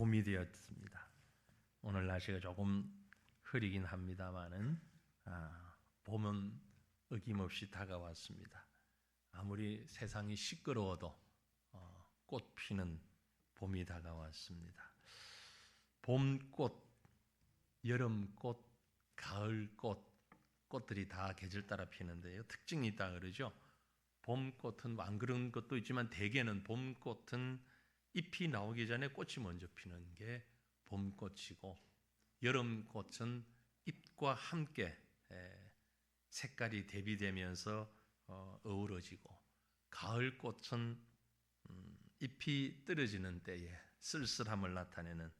봄이 되었습니다. 오늘 날씨가 조금 흐리긴 합니다만은 봄은 어김없이 다가왔습니다. 아무리 세상이 시끄러워도 꽃 피는 봄이 다가왔습니다. 봄꽃, 여름꽃, 가을꽃, 꽃들이 다 계절 따라 피는데요. 특징이 있다 그러죠. 봄꽃은 안 그런 것도 있지만 대개는 봄꽃은 잎이 나오기 전에 꽃이 먼저 피는 게 봄꽃이고, 여름꽃은 잎과 함께 색깔이 대비되면서 어우러지고, 가을꽃은 잎이 떨어지는 때에 쓸쓸함을 나타내는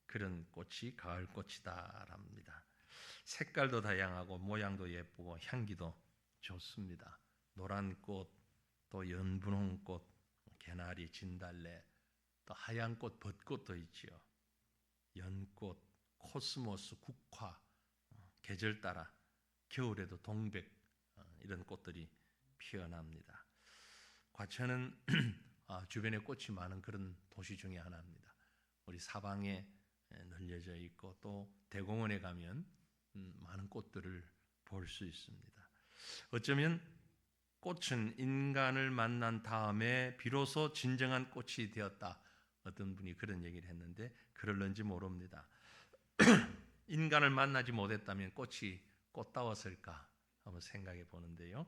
그런 꽃이 가을꽃이다랍니다. 색깔도 다양하고 모양도 예쁘고 향기도 좋습니다. 노란 꽃, 또 연분홍꽃, 개나리, 진달래, 또 하얀 꽃, 벚꽃도 있지요. 연꽃, 코스모스, 국화, 계절 따라 겨울에도 동백, 이런 꽃들이 피어납니다. 과천은 주변에 꽃이 많은 그런 도시 중에 하나입니다. 우리 사방에 널려져 있고 또 대공원에 가면 많은 꽃들을 볼 수 있습니다. 어쩌면 꽃은 인간을 만난 다음에 비로소 진정한 꽃이 되었다. 어떤 분이 그런 얘기를 했는데 그럴런지 모릅니다. 인간을 만나지 못했다면 꽃이 꽃다웠을까 한번 생각해 보는데요.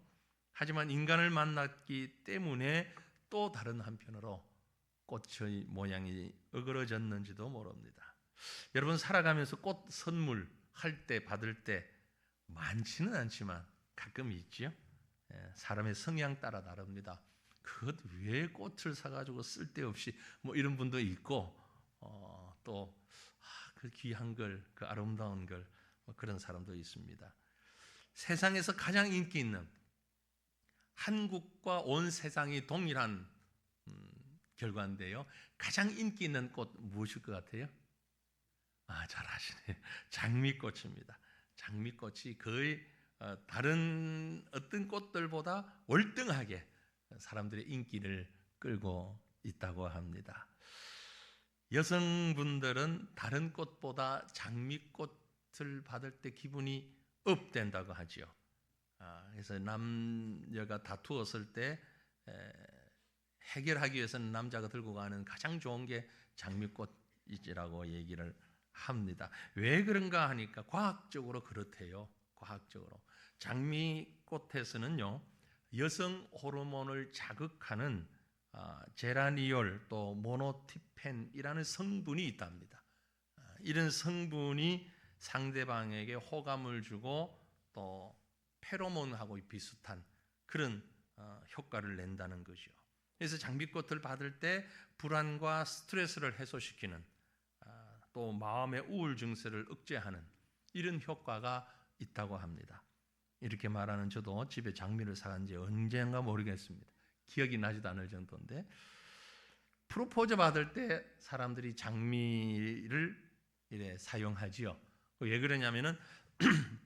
하지만 인간을 만났기 때문에 또 다른 한편으로 꽃의 모양이 어그러졌는지도 모릅니다. 여러분, 살아가면서 꽃 선물 할 때 받을 때 많지는 않지만 가끔 있지요. 사람의 성향 따라 다릅니다. 그것 왜 꽃을 사가지고 쓸데없이 이런 분도 있고, 또 그 귀한 걸, 그 아름다운 걸, 그런 사람도 있습니다. 세상에서 가장 인기 있는, 한국과 온 세상이 동일한 결과인데요. 가장 인기 있는 꽃 무엇일 것 같아요? 잘 아시네요. 장미꽃입니다. 장미꽃이 거의 다른 어떤 꽃들보다 월등하게 사람들의 인기를 끌고 있다고 합니다. 여성분들은 다른 꽃보다 장미꽃을 받을 때 기분이 업된다고 하죠. 그래서 남녀가 다투었을 때 해결하기 위해서는 남자가 들고 가는 가장 좋은 게 장미꽃이라고 얘기를 합니다. 왜 그런가 하니까 과학적으로 그렇대요. 과학적으로 장미꽃에서는요, 여성 호르몬을 자극하는 제라니올 또 모노티펜이라는 성분이 있답니다. 이런 성분이 상대방에게 호감을 주고 또 페로몬하고 비슷한 그런 효과를 낸다는 거죠. 그래서 장미꽃을 받을 때 불안과 스트레스를 해소시키는, 또 마음의 우울 증세를 억제하는 이런 효과가 있다고 합니다. 이렇게 말하는 저도 집에 장미를 사간 지 언젠가 모르겠습니다. 기억이 나지도 않을 정도인데, 프로포즈 받을 때 사람들이 장미를 이래 사용하지요. 왜 그러냐면은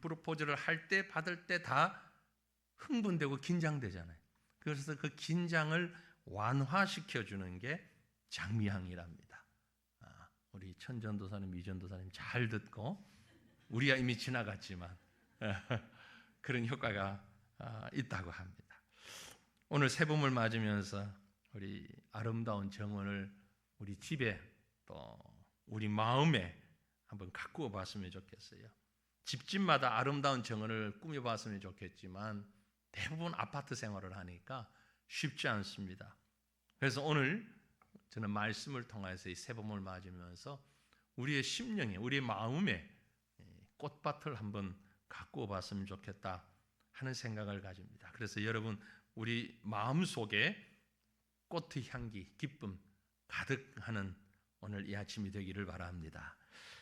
프로포즈를 할 때 받을 때 다 흥분되고 긴장되잖아요. 그래서 그 긴장을 완화시켜 주는 게 장미향이랍니다. 우리 천전도사님, 이전도사님 잘 듣고, 우리가 이미 지나갔지만 그런 효과가 있다고 합니다. 오늘 새봄을 맞으면서 우리 아름다운 정원을 우리 집에 또 우리 마음에 한번 가꾸어 봤으면 좋겠어요. 집집마다 아름다운 정원을 꾸며봤으면 좋겠지만 대부분 아파트 생활을 하니까 쉽지 않습니다. 그래서 오늘 저는 말씀을 통해서 이 새봄을 맞으면서 우리의 심령에, 우리의 마음에 꽃밭을 한번 가꾸어 봤으면 좋겠다 하는 생각을 가집니다. 그래서 여러분, 우리 마음속에 꽃의 향기, 기쁨 가득하는 오늘 이 아침이 되기를 바랍니다.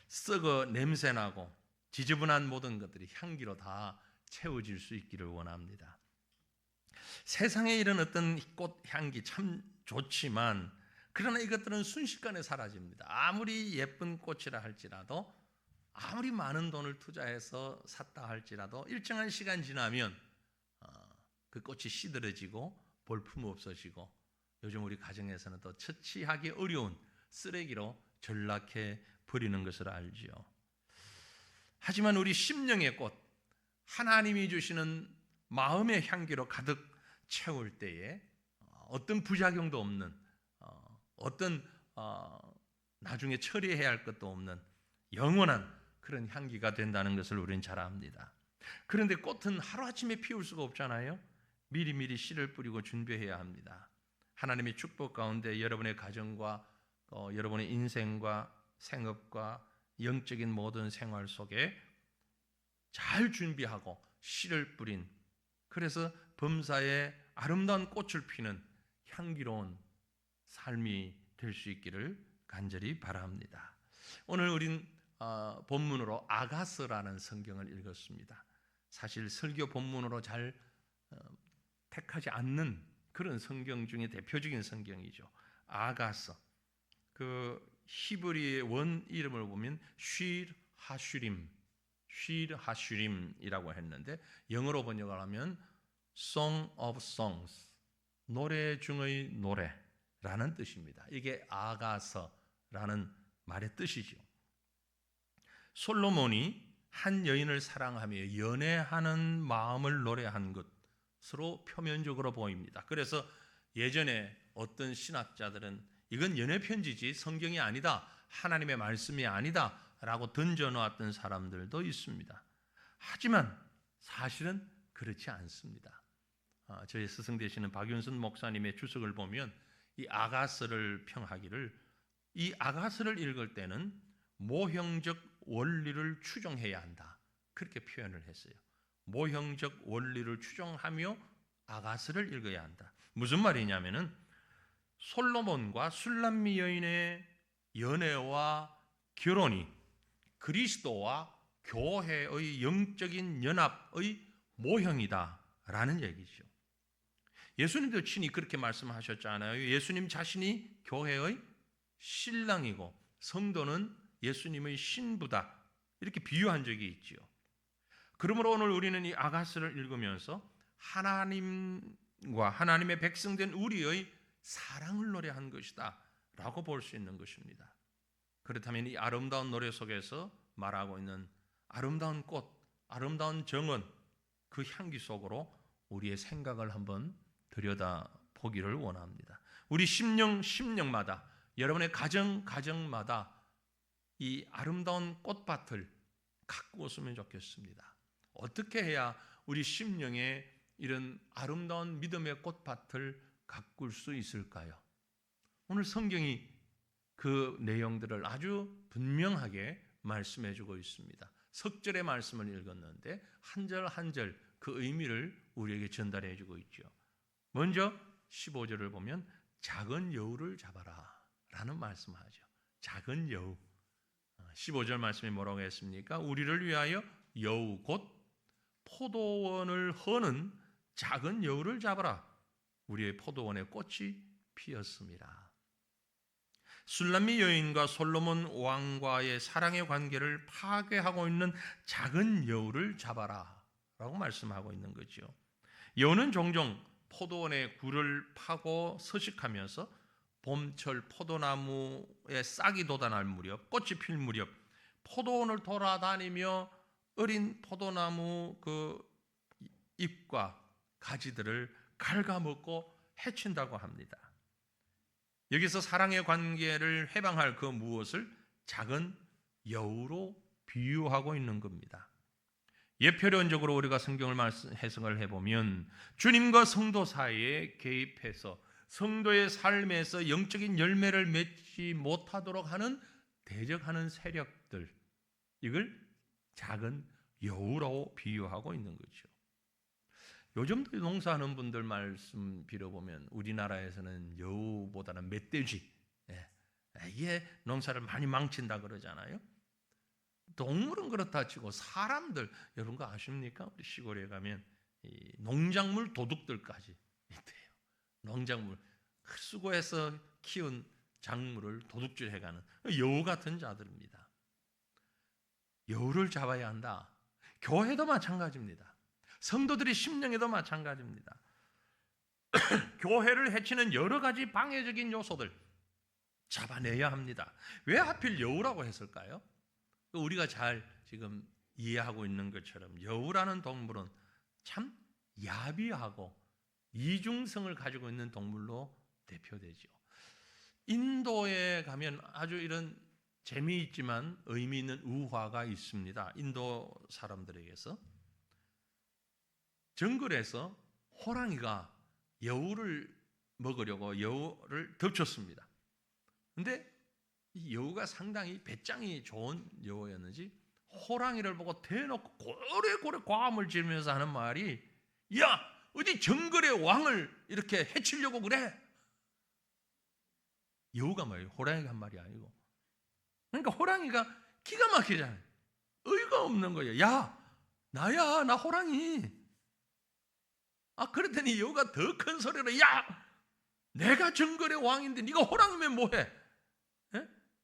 썩어 냄새나고 지저분한 모든 것들이 향기로 다 채워질 수 있기를 원합니다. 세상에 이런 어떤 꽃 향기 참 좋지만, 그러나 이것들은 순식간에 사라집니다. 아무리 예쁜 꽃이라 할지라도, 아무리 많은 돈을 투자해서 샀다 할지라도 일정한 시간 지나면 그 꽃이 시들어지고 볼품 없어지고, 요즘 우리 가정에서는 또 처치하기 어려운 쓰레기로 전락해 버리는 것을 알지요. 하지만 우리 심령의 꽃, 하나님이 주시는 마음의 향기로 가득 채울 때에 어떤 부작용도 없는, 어떤 나중에 처리해야 할 것도 없는 영원한 그런 향기가 된다는 것을 우리는 잘 압니다. 그런데 꽃은 하루아침에 피울 수가 없잖아요. 미리미리 씨를 뿌리고 준비해야 합니다. 하나님의 축복 가운데 여러분의 가정과 여러분의 인생과 생업과 영적인 모든 생활 속에 잘 준비하고 씨를 뿌린, 그래서 범사에 아름다운 꽃을 피는 향기로운 삶이 될 수 있기를 간절히 바랍니다. 오늘 우린 본문으로 아가서라는 성경을 읽었습니다. 사실 설교 본문으로 잘 택하지 않는 그런 성경 중에 대표적인 성경이죠. 아가서. 그 히브리의 원 이름을 보면 쉴 하슈림이라고 했는데 영어로 번역을 하면 Song of Songs, 노래 중의 노래라는 뜻입니다. 이게 아가서라는 말의 뜻이죠. 솔로몬이 한 여인을 사랑하며 연애하는 마음을 노래한 것으로 표면적으로 보입니다. 그래서 예전에 어떤 신학자들은 이건 연애 편지지 성경이 아니다, 하나님의 말씀이 아니다 라고 던져놓았던 사람들도 있습니다. 하지만 사실은 그렇지 않습니다. 저희 스승 되시는 박윤선 목사님의 주석을 보면 이 아가서를 평하기를, 이 아가서를 읽을 때는 모형적 원리를 추종해야 한다, 그렇게 표현을 했어요. 모형적 원리를 추종하며 아가서를 읽어야 한다. 무슨 말이냐면은 솔로몬과 술람미 여인의 연애와 결혼이 그리스도와 교회의 영적인 연합의 모형이다라는 얘기죠. 예수님도 친히 그렇게 말씀하셨잖아요. 예수님 자신이 교회의 신랑이고 성도는 예수님의 신부다, 이렇게 비유한 적이 있지요. 그러므로 오늘 우리는 이 아가서를 읽으면서 하나님과 하나님의 백성된 우리의 사랑을 노래한 것이다 라고 볼 수 있는 것입니다. 그렇다면 이 아름다운 노래 속에서 말하고 있는 아름다운 꽃, 아름다운 정원, 그 향기 속으로 우리의 생각을 한번 들여다보기를 원합니다. 우리 심령마다, 여러분의 가정마다 이 아름다운 꽃밭을 가꾸었으면 좋겠습니다. 어떻게 해야 우리 심령에 이런 아름다운 믿음의 꽃밭을 가꿀 수 있을까요? 오늘 성경이 그 내용들을 아주 분명하게 말씀해 주고 있습니다. 석절의 말씀을 읽었는데 한 절 한 절 그 의미를 우리에게 전달해 주고 있죠. 먼저 15절을 보면 작은 여우를 잡아라 라는 말씀하죠. 작은 여우. 15절 말씀이 뭐라고 했습니까? 우리를 위하여 여우 곧 포도원을 허는 작은 여우를 잡아라. 우리의 포도원에 꽃이 피었습니다. 술람미 여인과 솔로몬 왕과의 사랑의 관계를 파괴하고 있는 작은 여우를 잡아라 라고 말씀하고 있는 거죠. 여우는 종종 포도원의 굴을 파고 서식하면서 봄철 포도나무에 싹이 돋아날 무렵, 꽃이 필 무렵 포도원을 돌아다니며 어린 포도나무 그 잎과 가지들을 갉아먹고 해친다고 합니다. 여기서 사랑의 관계를 해방할 그 무엇을 작은 여우로 비유하고 있는 겁니다. 예표론적으로 우리가 성경을 해석을 해보면 주님과 성도 사이에 개입해서 성도의 삶에서 영적인 열매를 맺지 못하도록 하는 대적하는 세력들, 이걸 작은 여우로 비유하고 있는 거죠. 요즘도 농사하는 분들 말씀 빌어보면 우리나라에서는 여우보다는 멧돼지, 이게 농사를 많이 망친다 그러잖아요. 동물은 그렇다 치고 사람들, 여러분 거 아십니까? 우리 시골에 가면 이 농작물 도둑들까지 있대요. 농작물 수고해서 키운 작물을 도둑질해가는 여우 같은 자들입니다. 여우를 잡아야 한다. 교회도 마찬가지입니다. 성도들의 심령에도 마찬가지입니다. 교회를 해치는 여러 가지 방해적인 요소들, 잡아내야 합니다. 왜 하필 여우라고 했을까요? 우리가 잘 지금 이해하고 있는 것처럼 여우라는 동물은 참 야비하고 이중성을 가지고 있는 동물로 대표되죠. 인도에 가면 아주 이런 재미있지만 의미 있는 우화가 있습니다. 인도 사람들에게서 정글에서 호랑이가 여우를 먹으려고 여우를 덮쳤습니다. 근데 이 여우가 상당히 배짱이 좋은 여우였는지 호랑이를 보고 대놓고 고래고래 과음을 지르면서 하는 말이, 야, 어디 정글의 왕을 이렇게 해치려고 그래? 여우가 말이에요. 호랑이가 한 말이 아니고. 그러니까 호랑이가 기가 막히잖아요. 의의가 없는 거예요. 야, 나야, 나 호랑이. 그랬더니 여우가 더 큰 소리로, 야, 내가 정글의 왕인데 네가 호랑이면 뭐해?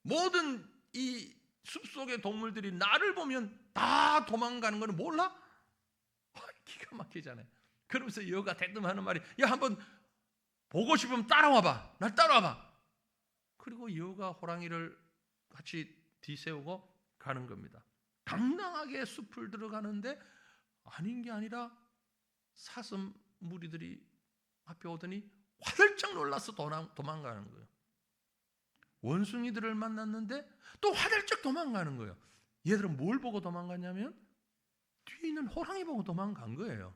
모든 이 숲속의 동물들이 나를 보면 다 도망가는 거는 몰라? 기가 막히잖아요. 그러면서 여우가 대뜸하는 말이, 야, 한번 보고 싶으면 따라와봐. 날 따라와봐. 그리고 여우가 호랑이를 같이 뒤세우고 가는 겁니다. 당당하게 숲을 들어가는데 아닌 게 아니라 사슴 무리들이 앞에 오더니 화들짝 놀라서 도망가는 거예요. 원숭이들을 만났는데 또 화들짝 도망가는 거예요. 얘들은 뭘 보고 도망갔냐면 뒤에 있는 호랑이 보고 도망간 거예요.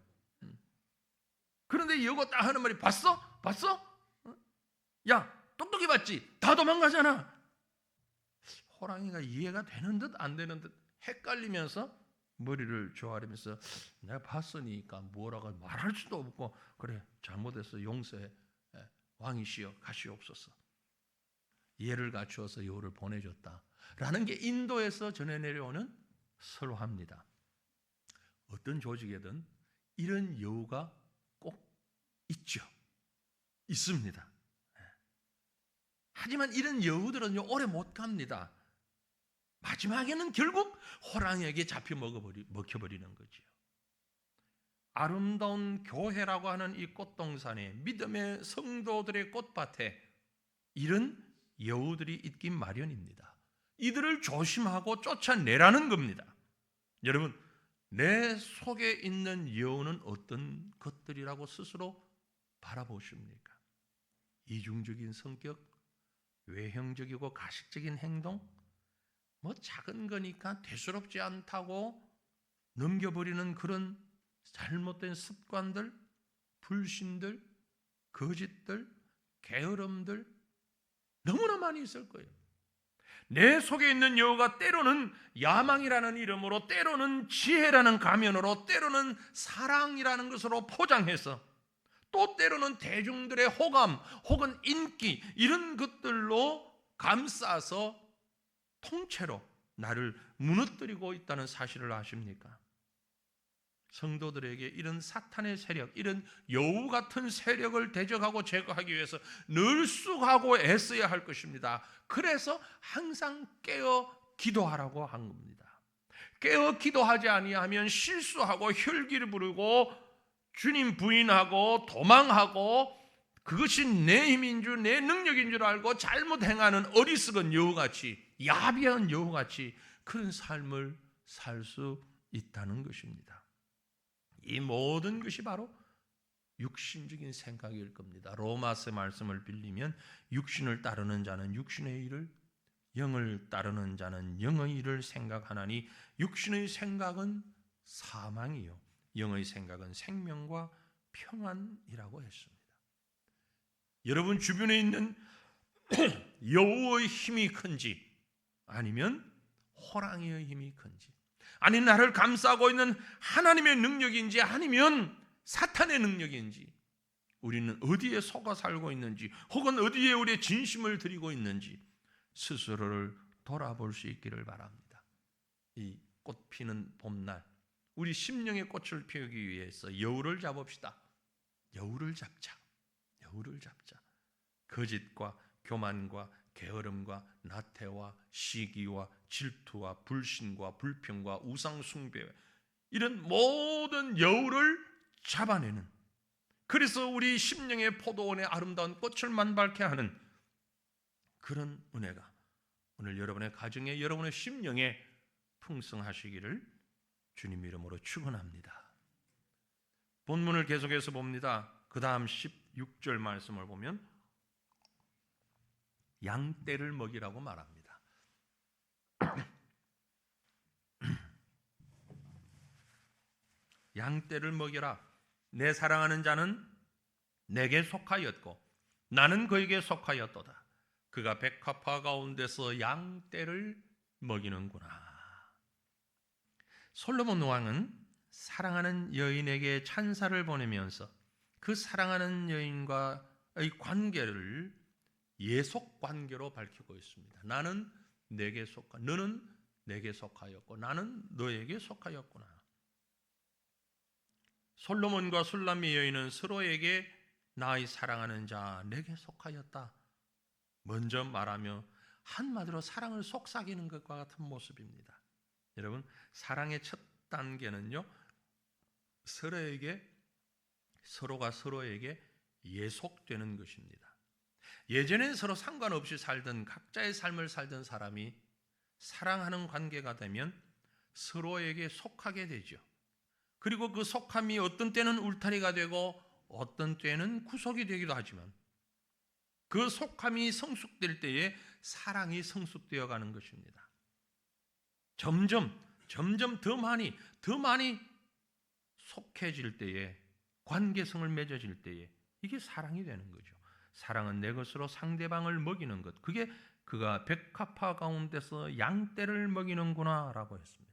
그런데 여우가 딱 하는 말이, 봤어? 봤어? 야, 똑똑히 봤지? 다 도망가잖아. 호랑이가 이해가 되는 듯 안 되는 듯 헷갈리면서 머리를 조아리면서, 내가 봤으니까 뭐라고 말할 수도 없고, 그래, 잘못해서 용서해, 왕이시여 가시옵소서. 예를 갖추어서 여우를 보내줬다 라는 게 인도에서 전해 내려오는 설화입니다. 어떤 조직에든 이런 여우가 꼭 있죠. 있습니다. 하지만 이런 여우들은 오래 못 갑니다. 마지막에는 결국 호랑이에게 잡혀 먹혀버리는 거죠. 아름다운 교회라고 하는 이 꽃동산에, 믿음의 성도들의 꽃밭에 이런 여우들이 있긴 마련입니다. 이들을 조심하고 쫓아내라는 겁니다. 여러분, 내 속에 있는 여우는 어떤 것들이라고 스스로 바라보십니까? 이중적인 성격, 외형적이고 가식적인 행동, 작은 거니까 대수롭지 않다고 넘겨버리는 그런 잘못된 습관들, 불신들, 거짓들, 게으름들 너무나 많이 있을 거예요. 내 속에 있는 여우가 때로는 야망이라는 이름으로, 때로는 지혜라는 가면으로, 때로는 사랑이라는 것으로 포장해서, 또 때로는 대중들의 호감 혹은 인기, 이런 것들로 감싸서 통째로 나를 무너뜨리고 있다는 사실을 아십니까? 성도들에게 이런 사탄의 세력, 이런 여우 같은 세력을 대적하고 제거하기 위해서 늘쑥하고 애써야 할 것입니다. 그래서 항상 깨어 기도하라고 한 겁니다. 깨어 기도하지 아니하면 실수하고 혈기를 부르고 주님 부인하고 도망하고, 그것이 내 힘인 줄, 내 능력인 줄 알고 잘못 행하는 어리석은 여우같이, 야비한 여우같이 그런 삶을 살 수 있다는 것입니다. 이 모든 것이 바로 육신적인 생각일 겁니다. 로마서 말씀을 빌리면 육신을 따르는 자는 육신의 일을, 영을 따르는 자는 영의 일을 생각하나니 육신의 생각은 사망이요 영의 생각은 생명과 평안이라고 했습니다. 여러분 주변에 있는 여우의 힘이 큰지, 아니면 호랑이의 힘이 큰지, 아니 나를 감싸고 있는 하나님의 능력인지 아니면 사탄의 능력인지, 우리는 어디에 속아 살고 있는지, 혹은 어디에 우리의 진심을 드리고 있는지 스스로를 돌아볼 수 있기를 바랍니다. 이 꽃 피는 봄날, 우리 심령의 꽃을 피우기 위해서 여우를 잡읍시다. 여우를 잡자. 여우를 잡자. 거짓과 교만과 게으름과 나태와 시기와 질투와 불신과 불평과 우상 숭배, 이런 모든 여우를 잡아내는, 그래서 우리 심령의 포도원의 아름다운 꽃을 만발케 하는 그런 은혜가 오늘 여러분의 가정에, 여러분의 심령에 풍성하시기를 주님 이름으로 축원합니다. 본문을 계속해서 봅니다. 그 다음 16절 말씀을 보면 양떼를 먹이라고 말합니다. 양떼를 먹여라. 내 사랑하는 자는 내게 속하였고 나는 그에게 속하였도다. 그가 백합화 가운데서 양떼를 먹이는구나. 솔로몬 왕은 사랑하는 여인에게 찬사를 보내면서 그 사랑하는 여인과의 관계를 예속 관계로 밝히고 있습니다. 나는 내게 속하, 너는 내게 속하였고 나는 너에게 속하였구나. 솔로몬과 술람미 여인은 서로에게 나의 사랑하는 자 내게 속하였다 먼저 말하며 한마디로 사랑을 속삭이는 것과 같은 모습입니다. 여러분, 사랑의 첫 단계는요, 서로가 서로에게 예속되는 것입니다. 예전엔 서로 상관없이 살던 각자의 삶을 살던 사람이 사랑하는 관계가 되면 서로에게 속하게 되죠. 그리고 그 속함이 어떤 때는 울타리가 되고 어떤 때는 구속이 되기도 하지만 그 속함이 성숙될 때에 사랑이 성숙되어 가는 것입니다. 점점 더 많이 속해질 때에, 관계성을 맺어질 때에 이게 사랑이 되는 거죠. 사랑은 내 것으로 상대방을 먹이는 것. 그게 그가 백합화 가운데서 양떼를 먹이는구나 라고 했습니다.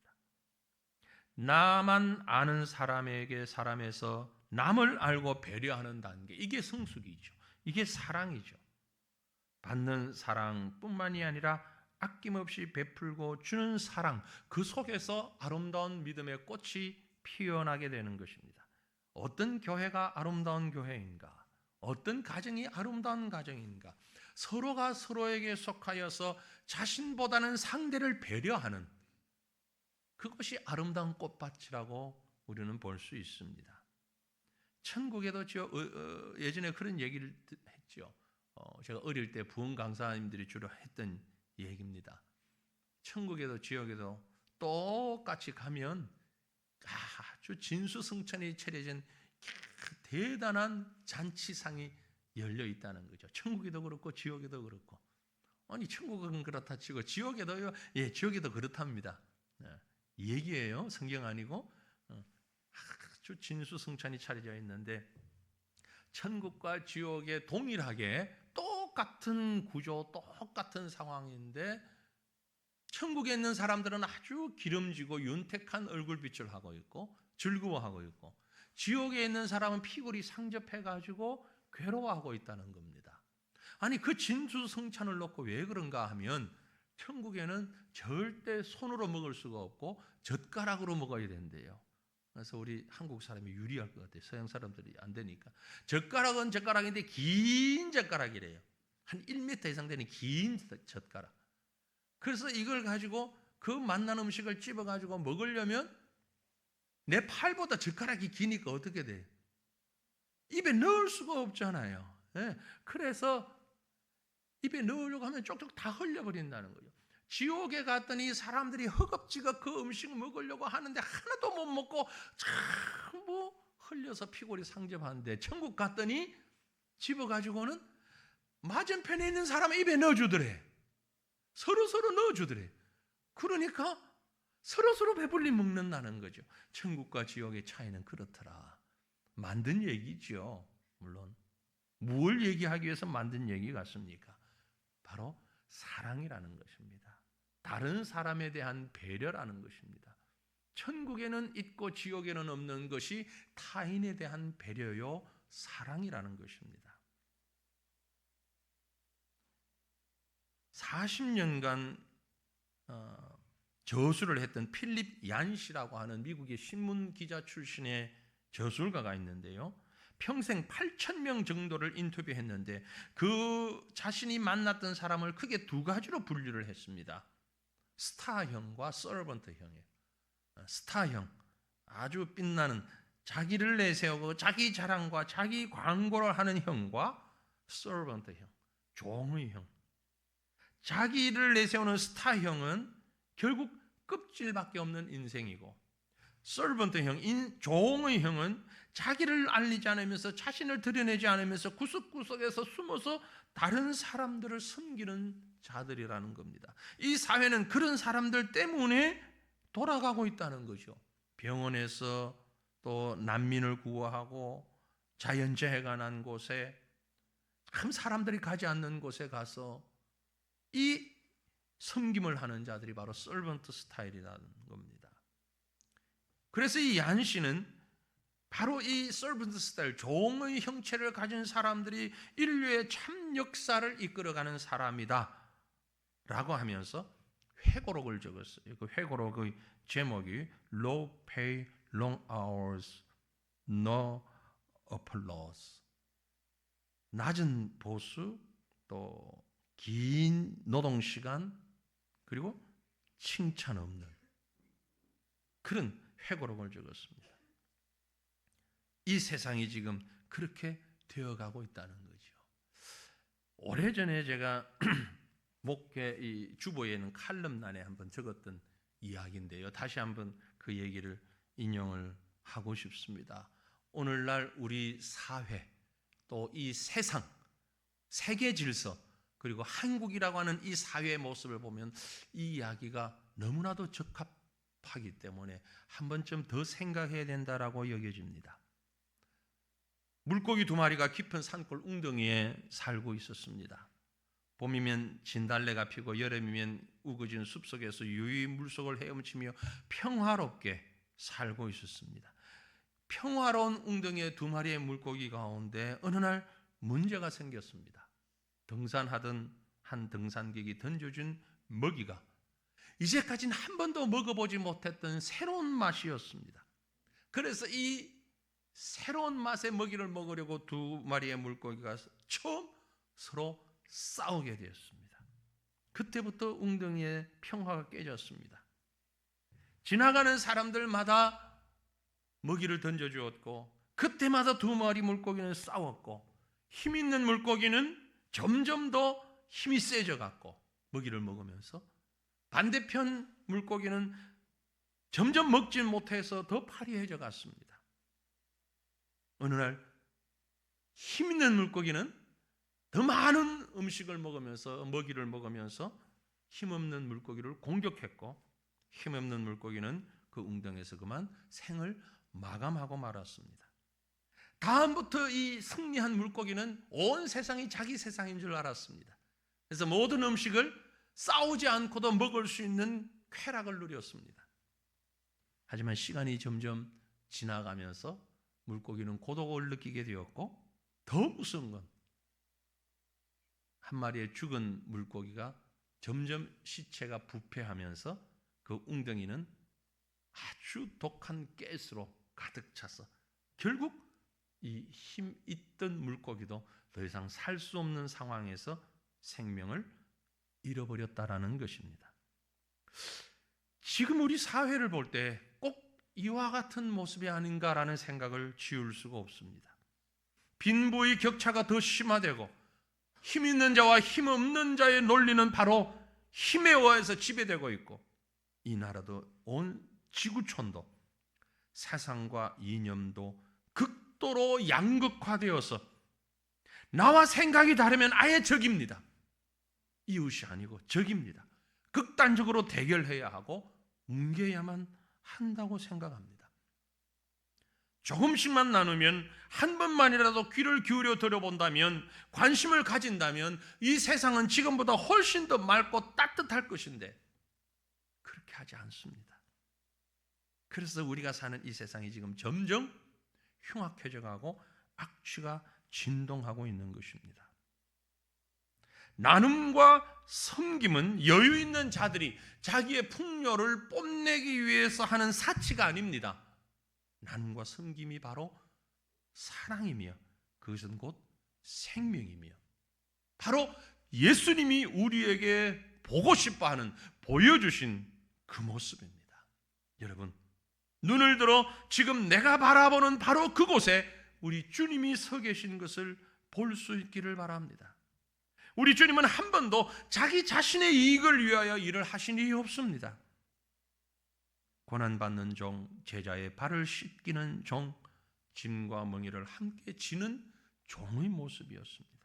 나만 아는 사람에서 남을 알고 배려하는 단계, 이게 성숙이죠. 이게 사랑이죠. 받는 사랑뿐만이 아니라 아낌없이 베풀고 주는 사랑, 그 속에서 아름다운 믿음의 꽃이 피어나게 되는 것입니다. 어떤 교회가 아름다운 교회인가? 어떤 가정이 아름다운 가정인가? 서로가 서로에게 속하여서 자신보다는 상대를 배려하는, 그것이 아름다운 꽃밭이라고 우리는 볼 수 있습니다. 천국에도 예전에 그런 얘기를 했죠. 제가 어릴 때 부흥 강사님들이 주로 했던 얘기입니다. 천국에도 지옥에도 똑같이 가면 아주 진수성찬이 차려진 대단한 잔치상이 열려 있다는 거죠. 천국에도 그렇고 지옥에도 그렇고. 아니, 천국은 그렇다 치고 지옥에도요, 지옥에도 그렇답니다. 얘기예요, 성경 아니고. 아주 진수성찬이 차려져 있는데 천국과 지옥에 동일하게 똑같은 구조, 똑같은 상황인데 천국에 있는 사람들은 아주 기름지고 윤택한 얼굴빛을 하고 있고 즐거워하고 있고, 지옥에 있는 사람은 피골이 상접해가지고 괴로워하고 있다는 겁니다. 아니, 그 진수성찬을 놓고 왜 그런가 하면 천국에는 절대 손으로 먹을 수가 없고 젓가락으로 먹어야 된대요. 그래서 우리 한국 사람이 유리할 것 같아요. 서양 사람들이 안 되니까. 젓가락은 젓가락인데 긴 젓가락이래요. 한 1m 이상 되는 긴 젓가락. 그래서 이걸 가지고 그 맛난 음식을 집어가지고 먹으려면 내 팔보다 젓가락이 기니까 어떻게 돼? 입에 넣을 수가 없잖아요. 그래서 입에 넣으려고 하면 쪽쪽 다 흘려버린다는 거죠. 지옥에 갔더니 사람들이 허겁지겁 그 음식 먹으려고 하는데 하나도 못 먹고 전부 흘려서 피골이 상접하는데, 천국 갔더니 집어가지고는 맞은편에 있는 사람의 입에 넣어주더래. 서로 넣어주더래. 그러니까 서로 배불리 먹는다는 거죠. 천국과 지옥의 차이는 그렇더라. 만든 얘기죠. 물론 뭘 얘기하기 위해서 만든 얘기 같습니까? 바로 사랑이라는 것입니다. 다른 사람에 대한 배려라는 것입니다. 천국에는 있고 지옥에는 없는 것이 타인에 대한 배려요, 사랑이라는 것입니다. 40년간 저술을 했던 필립 얀시라고 하는 미국의 신문 기자 출신의 저술가가 있는데요. 평생 8,000명 정도를 인터뷰했는데 그 자신이 만났던 사람을 크게 두 가지로 분류를 했습니다. 스타형과 서번트형이에요. 스타형, 아주 빛나는 자기를 내세우고 자기 자랑과 자기 광고를 하는 형과 서번트형, 종의 형. 자기를 내세우는 스타형은 결국 껍질밖에 없는 인생이고, 서번트형, 종의 형은 자기를 알리지 않으면서 자신을 드러내지 않으면서 구석구석에서 숨어서 다른 사람들을 섬기는 자들이라는 겁니다. 이 사회는 그런 사람들 때문에 돌아가고 있다는 거죠. 병원에서 또 난민을 구호하고 자연재해가 난 곳에, 참 사람들이 가지 않는 곳에 가서 이 섬김을 하는 자들이 바로 서번트 스타일이라는 겁니다. 그래서 이 얀시는 바로 이 서번트 스타일, 종의 형체를 가진 사람들이 인류의 참 역사를 이끌어가는 사람이다 라고 하면서 회고록을 적었어요. 그 회고록의 제목이 Low Pay, Long Hours, No Applause. 낮은 보수, 또 긴 노동시간, 그리고 칭찬 없는 그런 회고록을 적었습니다. 이 세상이 지금 그렇게 되어가고 있다는 거죠. 오래전에 제가 목회 이 주보에는 칼럼란에 한번 적었던 이야기인데요. 다시 한번 그 얘기를 인용을 하고 싶습니다. 오늘날 우리 사회, 또 이 세상, 세계 질서, 그리고 한국이라고 하는 이 사회의 모습을 보면 이 이야기가 너무나도 적합하기 때문에 한 번쯤 더 생각해야 된다라고 여겨집니다. 물고기 2마리가 깊은 산골 웅덩이에 살고 있었습니다. 봄이면 진달래가 피고 여름이면 우거진 숲속에서 유유히 물속을 헤엄치며 평화롭게 살고 있었습니다. 평화로운 웅덩이의 2마리의 물고기 가운데 어느 날 문제가 생겼습니다. 등산하던 한 등산객이 던져준 먹이가 이제까지는 한 번도 먹어보지 못했던 새로운 맛이었습니다. 그래서 이 새로운 맛의 먹이를 먹으려고 2마리의 물고기가 처음 서로 싸우게 되었습니다. 그때부터 웅덩이의 평화가 깨졌습니다. 지나가는 사람들마다 먹이를 던져주었고, 그때마다 2마리 물고기는 싸웠고, 힘 있는 물고기는 점점 더 힘이 세져 갔고 먹이를 먹으면서, 반대편 물고기는 점점 먹지 못해서 더 파리해져 갔습니다. 어느 날 힘 있는 물고기는 더 많은 음식을 먹으면서, 먹이를 먹으면서 힘없는 물고기를 공격했고, 힘없는 물고기는 그 웅덩이에서 그만 생을 마감하고 말았습니다. 다음부터 이 승리한 물고기는 온 세상이 자기 세상인 줄 알았습니다. 그래서 모든 음식을 싸우지 않고도 먹을 수 있는 쾌락을 누렸습니다. 하지만 시간이 점점 지나가면서 물고기는 고독을 느끼게 되었고, 더 무서운 건 한 마리의 죽은 물고기가 점점 시체가 부패하면서 그 웅덩이는 아주 독한 가스로 가득 차서 결국 이 힘 있던 물고기도 더 이상 살 수 없는 상황에서 생명을 잃어버렸다라는 것입니다. 지금 우리 사회를 볼 때 꼭 이와 같은 모습이 아닌가라는 생각을 지울 수가 없습니다. 빈부의 격차가 더 심화되고, 힘 있는 자와 힘 없는 자의 논리는 바로 힘에 의해서 지배되고 있고, 이 나라도 온 지구촌도 세상과 이념도 극도로 양극화되어서 나와 생각이 다르면 아예 적입니다. 이웃이 아니고 적입니다. 극단적으로 대결해야 하고 뭉개야만 한다고 생각합니다. 조금씩만 나누면, 한 번만이라도 귀를 기울여 들어본다면, 관심을 가진다면 이 세상은 지금보다 훨씬 더 맑고 따뜻할 것인데 그렇게 하지 않습니다. 그래서 우리가 사는 이 세상이 지금 점점 흉악해져 가고 악취가 진동하고 있는 것입니다. 나눔과 섬김은 여유 있는 자들이 자기의 풍요를 뽐내기 위해서 하는 사치가 아닙니다. 나눔과 섬김이 바로 사랑이며, 그것은 곧 생명이며, 바로 예수님이 우리에게 보고 싶어하는, 보여주신 그 모습입니다. 여러분, 눈을 들어 지금 내가 바라보는 바로 그곳에 우리 주님이 서 계신 것을 볼 수 있기를 바랍니다. 우리 주님은 한 번도 자기 자신의 이익을 위하여 일을 하신 일이 없습니다. 고난받는 종, 제자의 발을 씻기는 종, 짐과 멍에를 함께 지는 종의 모습이었습니다.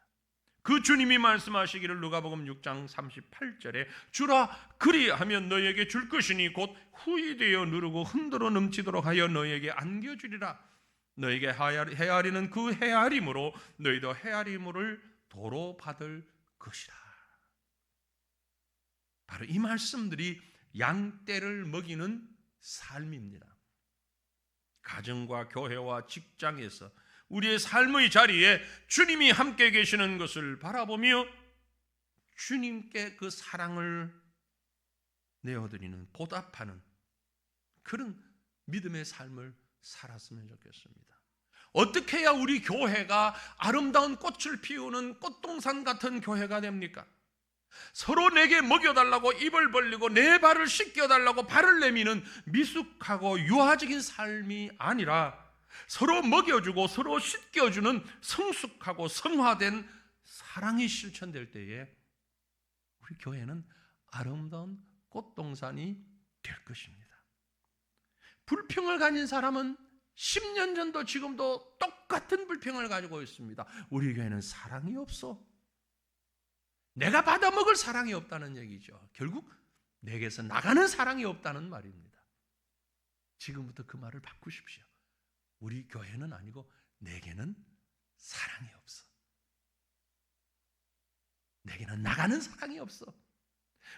그 주님이 말씀하시기를 누가복음 6장 38절에 주라 그리하면 너에게 줄 것이니 곧 후이되어 누르고 흔들어 넘치도록 하여 너에게 안겨주리라. 너에게 헤아리는 그 헤아림으로 너희도 헤아림을 도로 받을 것이라. 바로 이 말씀들이 양떼를 먹이는 삶입니다. 가정과 교회와 직장에서 우리의 삶의 자리에 주님이 함께 계시는 것을 바라보며 주님께 그 사랑을 내어드리는, 보답하는 그런 믿음의 삶을 살았으면 좋겠습니다. 어떻게 해야 우리 교회가 아름다운 꽃을 피우는 꽃동산 같은 교회가 됩니까? 서로 내게 먹여달라고 입을 벌리고 내 발을 씻겨달라고 발을 내미는 미숙하고 유아적인 삶이 아니라 서로 먹여주고 서로 씻겨주는 성숙하고 성화된 사랑이 실천될 때에 우리 교회는 아름다운 꽃동산이 될 것입니다. 불평을 가진 사람은 10년 전도 지금도 똑같은 불평을 가지고 있습니다. 우리 교회는 사랑이 없어. 내가 받아먹을 사랑이 없다는 얘기죠. 결국 내게서 나가는 사랑이 없다는 말입니다. 지금부터 그 말을 바꾸십시오. 우리 교회는 아니고 내게는 사랑이 없어. 내게는 나가는 사랑이 없어.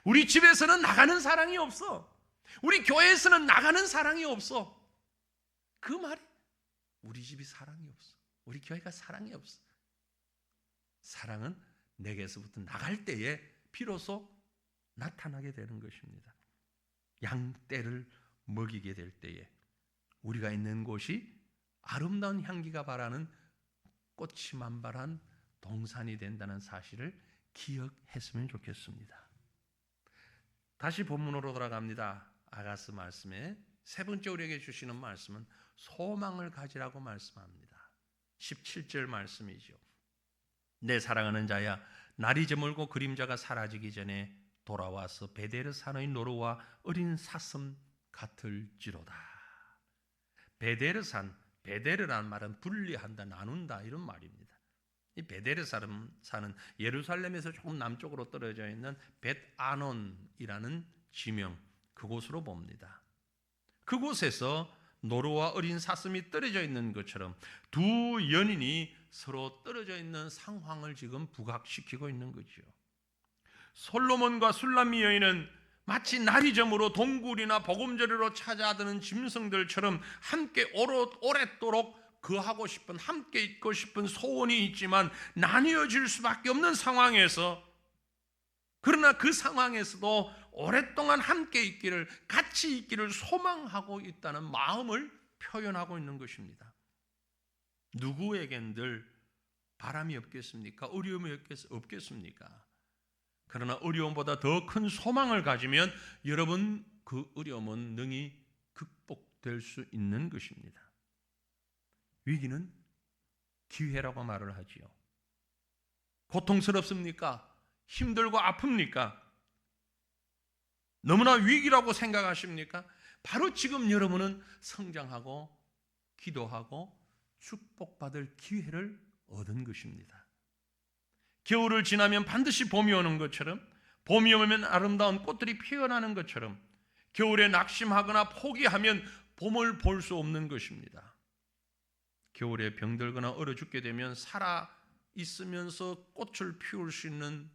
우리 집에서는 나가는 사랑이 없어. 우리 교회에서는 나가는 사랑이 없어. 그 말이 우리 집이 사랑이 없어. 우리 교회가 사랑이 없어. 사랑은 내게서부터 나갈 때에 비로소 나타나게 되는 것입니다. 양떼를 먹이게 될 때에 우리가 있는 곳이 아름다운 향기가 바라는 꽃이 만발한 동산이 된다는 사실을 기억했으면 좋겠습니다. 다시 본문으로 돌아갑니다. 아가스 말씀에 세 번째 우리에게 주시는 말씀은 소망을 가지라고 말씀합니다. 17절 말씀이죠. 내 사랑하는 자야, 날이 저물고 그림자가 사라지기 전에 돌아와서 베데르산의 노루와 어린 사슴 같을지로다. 베데르산, 베데르라는 말은 분리한다, 나눈다 이런 말입니다. 이 베데르산은 예루살렘에서 조금 남쪽으로 떨어져 있는 벳아논이라는 지명, 그곳으로 봅니다. 그곳에서 노루와 어린 사슴이 떨어져 있는 것처럼 두 연인이 서로 떨어져 있는 상황을 지금 부각시키고 있는 거죠. 솔로몬과 술람미 여인은 마치 날이 저물어 동굴이나 보금자리로 찾아드는 짐승들처럼 함께 오랫도록 거하고 싶은, 함께 있고 싶은 소원이 있지만 나뉘어질 수밖에 없는 상황에서, 그러나 그 상황에서도 오랫동안 함께 있기를, 같이 있기를 소망하고 있다는 마음을 표현하고 있는 것입니다. 누구에겐 늘 바람이 없겠습니까? 어려움이 없겠습니까? 그러나 어려움보다 더 큰 소망을 가지면 여러분 그 어려움은 능히 극복될 수 있는 것입니다. 위기는 기회라고 말을 하지요. 고통스럽습니까? 힘들고 아픕니까? 너무나 위기라고 생각하십니까? 바로 지금 여러분은 성장하고 기도하고 축복받을 기회를 얻은 것입니다. 겨울을 지나면 반드시 봄이 오는 것처럼, 봄이 오면 아름다운 꽃들이 피어나는 것처럼, 겨울에 낙심하거나 포기하면 봄을 볼 수 없는 것입니다. 겨울에 병들거나 얼어 죽게 되면 살아 있으면서 꽃을 피울 수 있는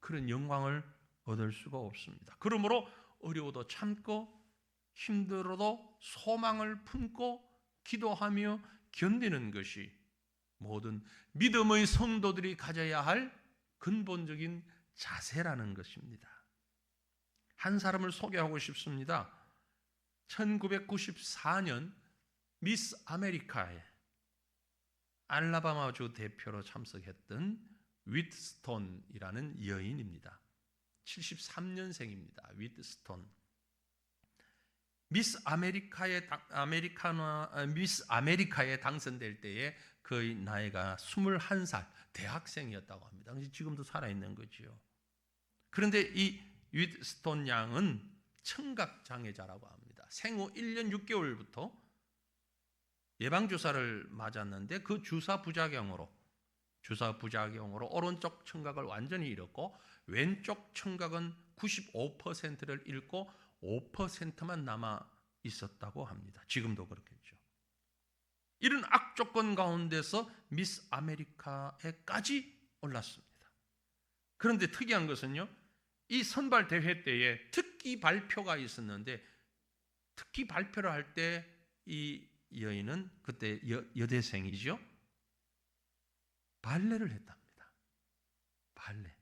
그런 영광을 얻을 수가 없습니다. 그러므로 어려워도 참고 힘들어도 소망을 품고 기도하며 견디는 것이 모든 믿음의 성도들이 가져야 할 근본적인 자세라는 것입니다. 한 사람을 소개하고 싶습니다. 1994년 미스 아메리카에 알라바마주 대표로 참석했던 윗스톤이라는 여인입니다. 73년생입니다. 윗스톤. 미스 아메리카에 당선될 때에 그의 나이가 21살 대학생이었다고 합니다. 지금도 살아있는 거지요. 그런데 이 윗스톤 양은 청각 장애자라고 합니다. 생후 1년 6개월부터 예방주사를 맞았는데 그 주사 부작용으로 오른쪽 청각을 완전히 잃었고 왼쪽 청각은 95%를 잃고 5%만 남아 있었다고 합니다. 지금도 그렇겠죠. 이런 악조건 가운데서 미스 아메리카에까지 올랐습니다. 그런데 특이한 것은요, 이 선발 대회 때에 특기 발표가 있었는데 특기 발표를 할 때 이 여인은 그때 여대생이죠. 발레를 했답니다. 발레.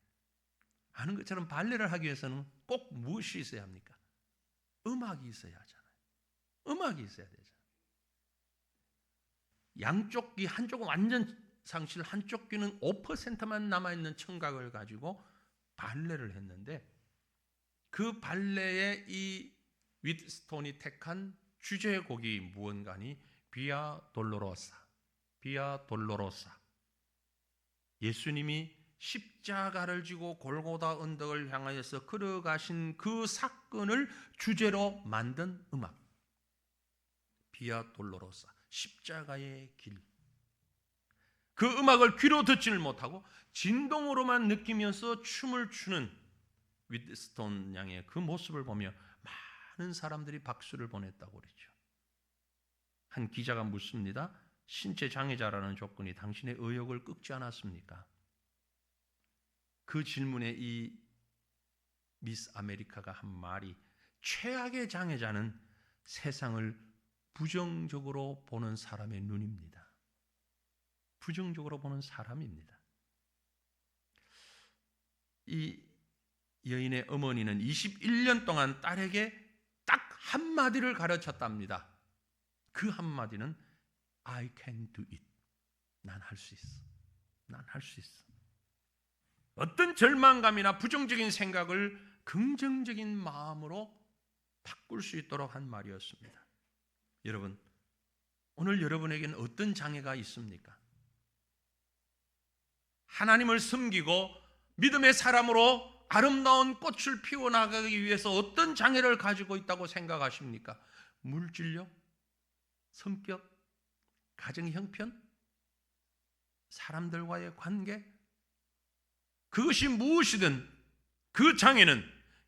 아는 것처럼 발레를 하기 위해서는 꼭 무엇이 있어야 합니까? 음악이 있어야 하잖아요. 음악이 있어야 되잖아요. 양쪽 귀 한쪽은 완전 상실, 한쪽 귀는 5%만 남아있는 청각을 가지고 발레를 했는데 그 발레에 이 윗스톤이 택한 주제곡이 무언가니 비아 돌로로사. 예수님이 십자가를 지고 골고다 언덕을 향하여서 걸어가신 그 사건을 주제로 만든 음악. 비아 돌로로사, 십자가의 길. 그 음악을 귀로 듣지를 못하고 진동으로만 느끼면서 춤을 추는 윗스톤 양의 그 모습을 보며 많은 사람들이 박수를 보냈다고 그러죠. 한 기자가 묻습니다. 신체 장애자라는 조건이 당신의 의욕을 꺾지 않았습니까? 그 질문에 이 미스 아메리카가 한 말이 최악의 장애자는 세상을 부정적으로 보는 사람의 눈입니다. 부정적으로 보는 사람입니다. 이 여인의 어머니는 21년 동안 딸에게 딱 한마디를 가르쳤답니다. 그 한마디는 I can do it. 난 할 수 있어. 난 할 수 있어. 어떤 절망감이나 부정적인 생각을 긍정적인 마음으로 바꿀 수 있도록 한 말이었습니다. 여러분, 오늘 여러분에게는 어떤 장애가 있습니까? 하나님을 섬기고 믿음의 사람으로 아름다운 꽃을 피워나가기 위해서 어떤 장애를 가지고 있다고 생각하십니까? 물질력, 성격, 가정 형편, 사람들과의 관계, 그것이 무엇이든 그 장애는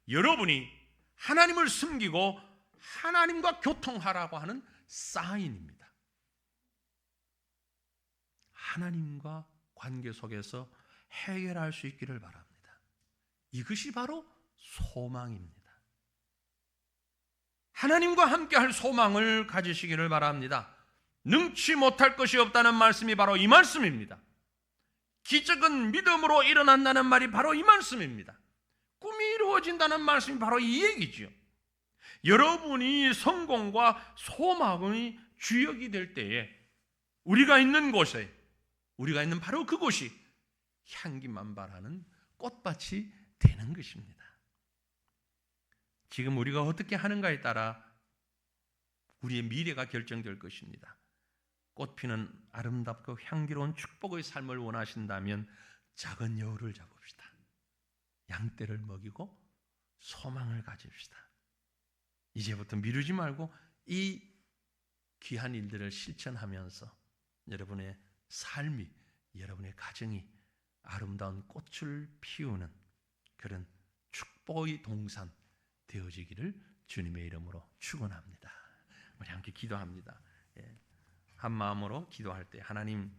여러분이 하나님을 섬기고 하나님과 교통하라고 하는 사인입니다. 하나님과 관계 속에서 해결할 수 있기를 바랍니다. 이것이 바로 소망입니다. 하나님과 함께할 소망을 가지시기를 바랍니다. 능치 못할 것이 없다는 말씀이 바로 이 말씀입니다. 기적은 믿음으로 일어난다는 말이 바로 이 말씀입니다. 꿈이 이루어진다는 말씀이 바로 이 얘기죠. 여러분이 성공과 소망의 주역이 될 때에 우리가 있는 곳에, 우리가 있는 바로 그곳이 향기만발하는 꽃밭이 되는 것입니다. 지금 우리가 어떻게 하는가에 따라 우리의 미래가 결정될 것입니다. 꽃피는 아름답고 향기로운 축복의 삶을 원하신다면 작은 여우를 잡읍시다. 양떼를 먹이고 소망을 가집시다. 이제부터 미루지 말고 이 귀한 일들을 실천하면서 여러분의 삶이, 여러분의 가정이 아름다운 꽃을 피우는 그런 축복의 동산 되어지기를 주님의 이름으로 축원합니다. 우리 함께 기도합니다. 한 마음으로 기도할 때 하나님,